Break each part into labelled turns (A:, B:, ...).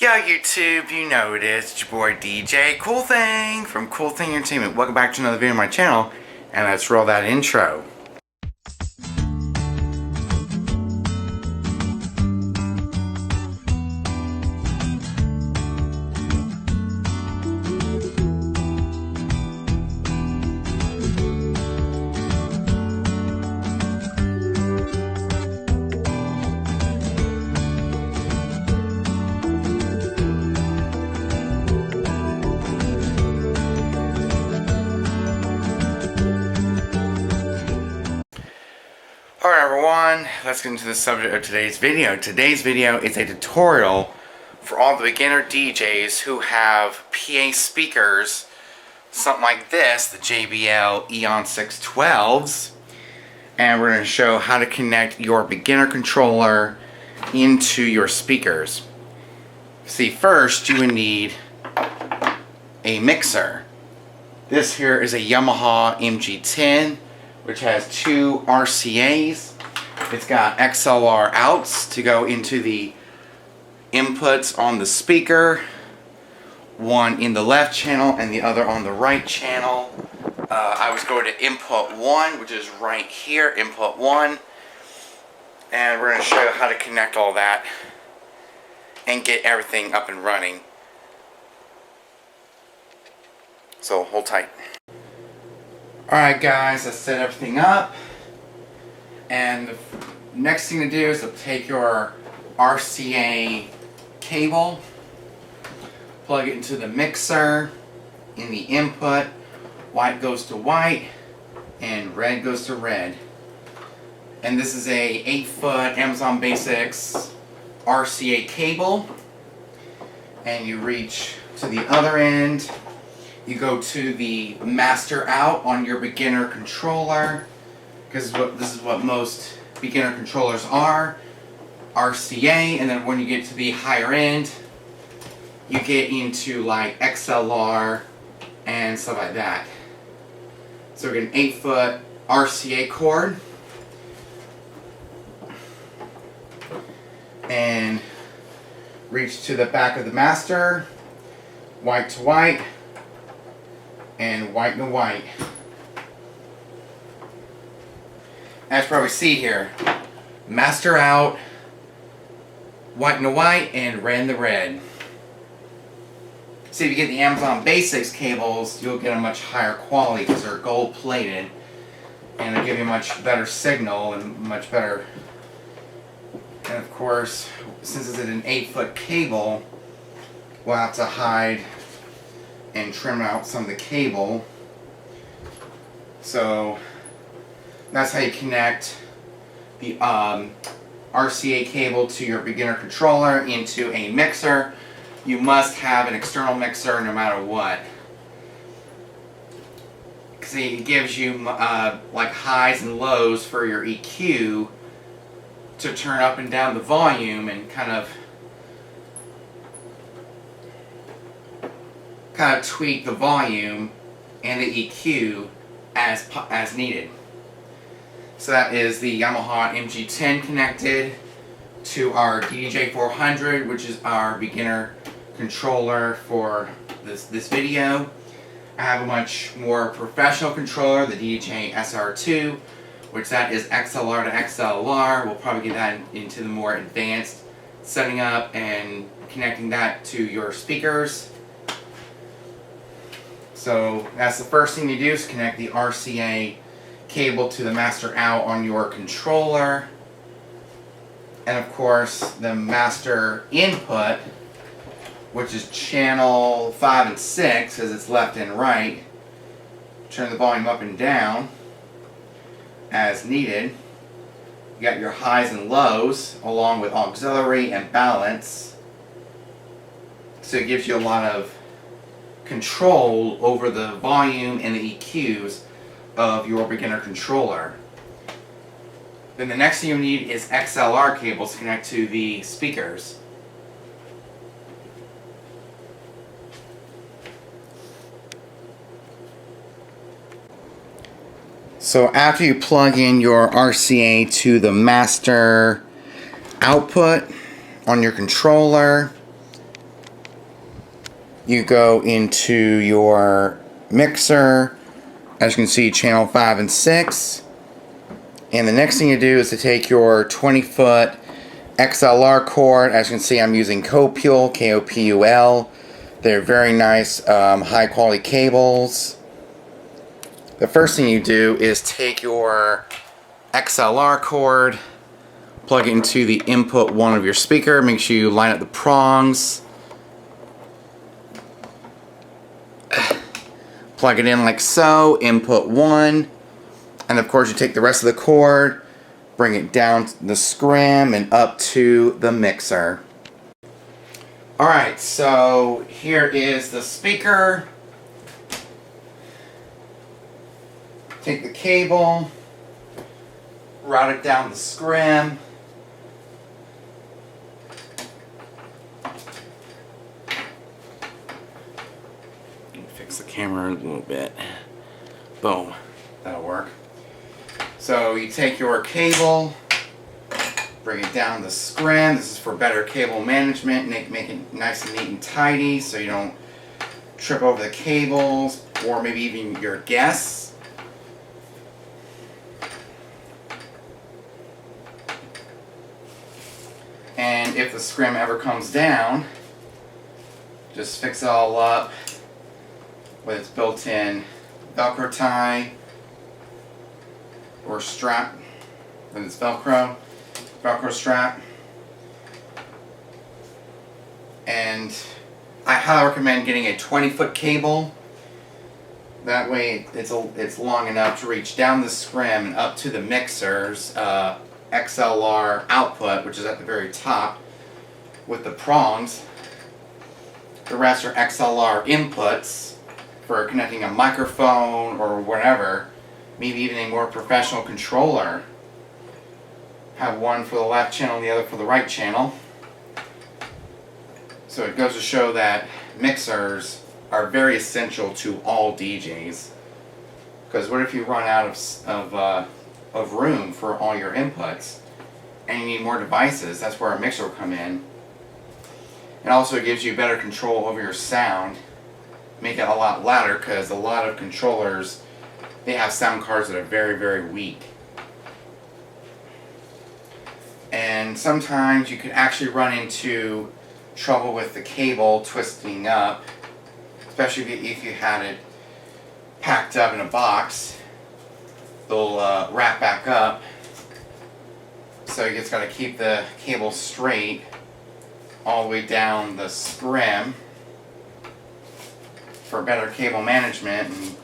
A: Yo YouTube, you know it is. It's your boy DJ Cool Thing from Cool Thing Entertainment. Welcome back to another video on my channel, and let's roll that intro. Alright everyone, let's get into the subject of today's video. Today's video is a tutorial for all the beginner DJs who have PA speakers, something like this, the JBL Eon 612s. And we're going to show how to connect your beginner controller into your speakers. See, first you would need a mixer. This here is a Yamaha MG10, which has two RCAs. It's got XLR outs to go into the inputs on the speaker, one in the left channel and the other on the right channel. I was going to input 1, which is right here, input 1, and we're going to show you how to connect all that and get everything up and running. So hold tight. Alright guys, let's set everything up, and the next thing to do is to take your RCA cable, plug it into the mixer, in the input, white goes to white, and red goes to red. And this is a 8-foot Amazon Basics RCA cable, and you reach to the other end. You go to the master out on your beginner controller, because this is what most beginner controllers are, RCA, and then when you get to the higher end, you get into like XLR and stuff like that. So we get an 8-foot RCA cord, and reach to the back of the master, white to white, and white to white. As you probably see here, master out, white and white, and red and the red. See, if you get the Amazon Basics cables, you'll get a much higher quality because they're gold plated, and they give you a much better signal and much better. And of course, since it's an 8-foot cable, we'll have to hide and trim out some of the cable. So that's how you connect the RCA cable to your beginner controller into a mixer. You must have an external mixer no matter what, because it gives you like highs and lows for your EQ to turn up and down the volume and kind of tweak the volume and the EQ as needed. So that is the Yamaha MG10 connected to our DJ400, which is our beginner controller for this video. I have a much more professional controller, the DJ SR2, which that is XLR to XLR. We'll probably get that into the more advanced setting up and connecting that to your speakers. So that's the first thing you do, is connect the RCA cable to the master out on your controller. And of course the master input, which is channel 5 and 6, because it's left and right. Turn the volume up and down as needed. You got your highs and lows along with auxiliary and balance. So it gives you a lot of control over the volume and the EQs of your beginner controller. Then the next thing you need is XLR cables to connect to the speakers. So after you plug in your RCA to the master output on your controller, you go into your mixer. As you can see, channel 5 and 6. And the next thing you do is to take your 20-foot XLR cord. As you can see, I'm using Copul, K-O-P-U-L. They're very nice, high-quality cables. The first thing you do is take your XLR cord, plug it into the input 1 of your speaker. Make sure you line up the prongs. Plug it in like so, input 1. And of course you take the rest of the cord, bring it down the scrim and up to the mixer. Alright, so here is the speaker. Take the cable, route it down the scrim. Fix the camera a little bit. Boom. That'll work. So you take your cable, bring it down the scrim. This is for better cable management. Make it nice and neat and tidy so you don't trip over the cables or maybe even your guests. And if the scrim ever comes down, just fix it all up with its built-in Velcro tie or strap with its Velcro strap. And I highly recommend getting a 20-foot cable. That way it's long enough to reach down the scrim and up to the mixer's XLR output, which is at the very top with the prongs. The rest are XLR inputs for connecting a microphone or whatever, maybe even a more professional controller. Have one for the left channel and the other for the right channel. So it goes to show that mixers are very essential to all DJs. Because what if you run out of room for all your inputs and you need more devices? That's where a mixer will come in. It also gives you better control over your sound. Make it a lot louder, because a lot of controllers, they have sound cards that are very, very weak. And sometimes you could actually run into trouble with the cable twisting up, especially if you had it packed up in a box. They'll wrap back up. So you just got to keep the cable straight all the way down the scrim for better cable management. And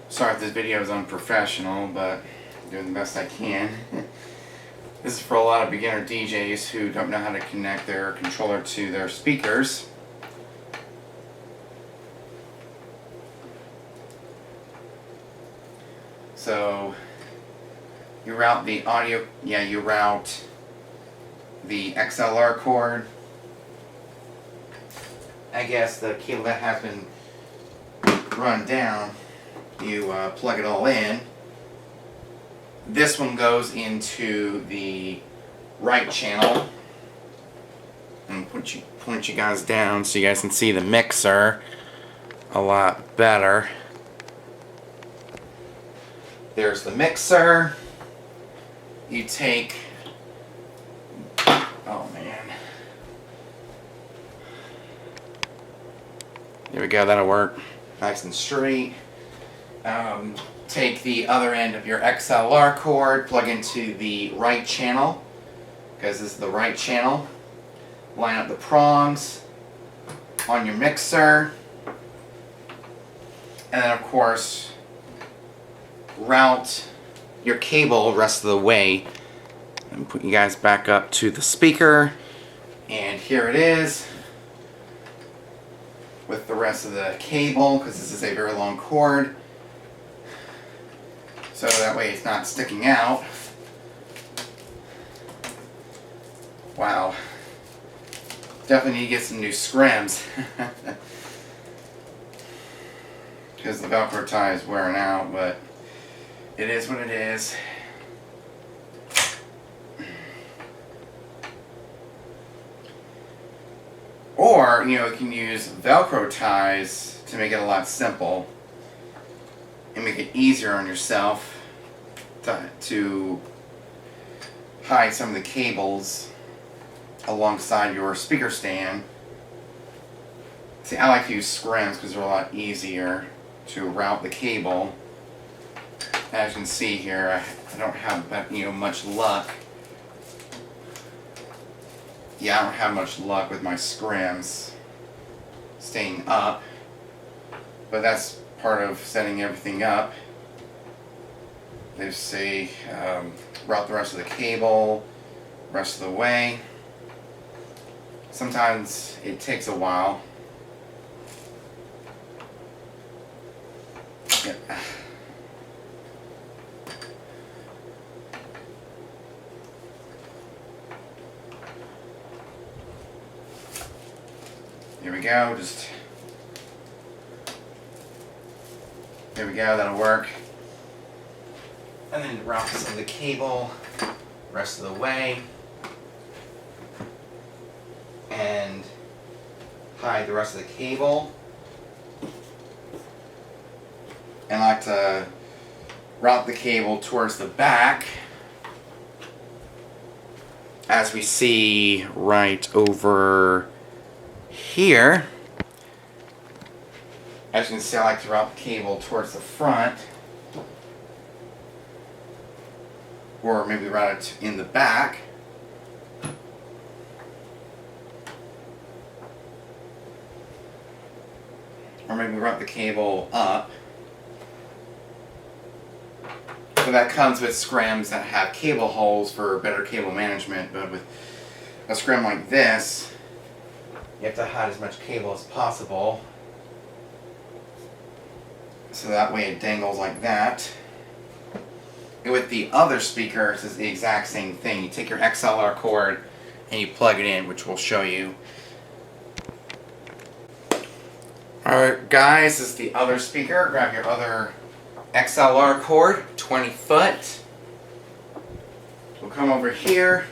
A: sorry if this video is unprofessional, but I'm doing the best I can. This is for a lot of beginner DJs who don't know how to connect their controller to their speakers. So you route the audio, you route the XLR cord. I guess the cable that has been run down, you plug it all in. This one goes into the right channel. And point you guys down so you guys can see the mixer a lot better. There's the mixer. You take, oh man. There we go, that'll work. Nice and straight. Take the other end of your XLR cord, plug into the right channel, because this is the right channel. Line up the prongs on your mixer. And then of course, route your cable the rest of the way. And put you guys back up to the speaker. And here it is with the rest of the cable, because this is a very long cord. So that way it's not sticking out. Wow. Definitely need to get some new scrims. Because the Velcro tie is wearing out, but it is what it is. Or, you can use Velcro ties to make it a lot simple and make it easier on yourself to hide some of the cables alongside your speaker stand. See, I like to use scrims because they're a lot easier to route the cable. As you can see here, I don't have much luck. Yeah, I don't have much luck with my scrims staying up, but that's part of setting everything up. They say route the rest of the cable, rest of the way. Sometimes it takes a while. Yeah. Here we go, there we go, that'll work. And then route some of the cable, rest of the way, and hide the rest of the cable. And I like to route the cable towards the back, as we see right over here. As you can see, I like to route the cable towards the front, or maybe route it in the back. Or maybe route the cable up. So that comes with scrims that have cable holes for better cable management, but with a scrim like this, you have to hide as much cable as possible. So that way it dangles like that. And with the other speakers, it's the exact same thing. You take your XLR cord and you plug it in, which we'll show you. Alright guys, this is the other speaker. Grab your other XLR cord, 20 foot. We'll come over here,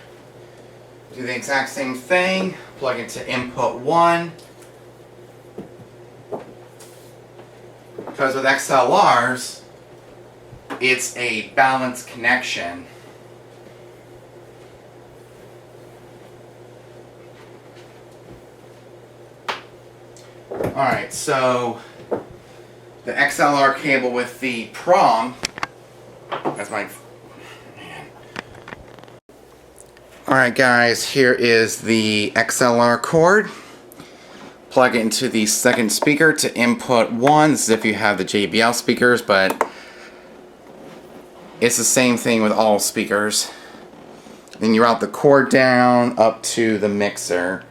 A: do the exact same thing, plug into input 1. Because with XLRs, it's a balanced connection. Alright, so the XLR cable with the prong, that's my, man. Alright guys, here is the XLR cord. Plug it into the second speaker to input 1. This is if you have the JBL speakers, but it's the same thing with all speakers. Then you route the cord down up to the mixer,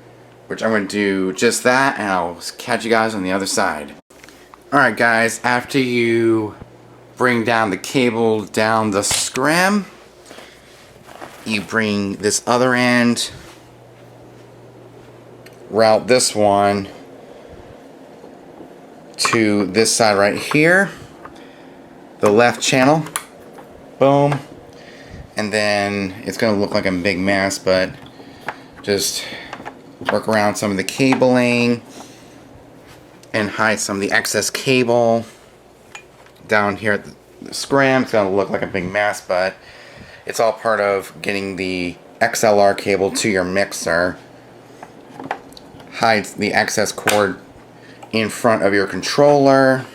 A: which I'm going to do just that, and I'll catch you guys on the other side. Alright guys, after you bring down the cable down the scrim, you bring this other end, route this one to this side right here, the left channel, boom, and then it's going to look like a big mess, but just work around some of the cabling and hide some of the excess cable down here at the scrim. It's going to look like a big mess, but it's all part of getting the XLR cable to your mixer. Hide the excess cord in front of your controller,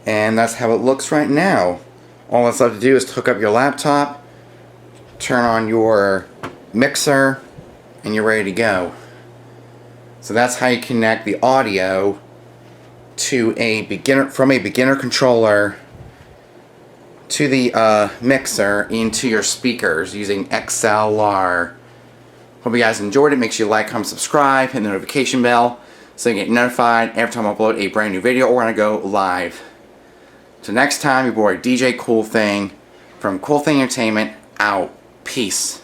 A: and that's how it looks right now. All that's left to do is hook up your laptop, turn on your mixer, and you're ready to go. So that's how you connect the audio to a beginner controller to the mixer into your speakers using XLR. Hope you guys enjoyed it. Make sure you like, comment, subscribe, hit the notification bell so you get notified every time I upload a brand new video or when I go live. Till next time, your boy DJ Cool Thing from Cool Thing Entertainment out. Peace.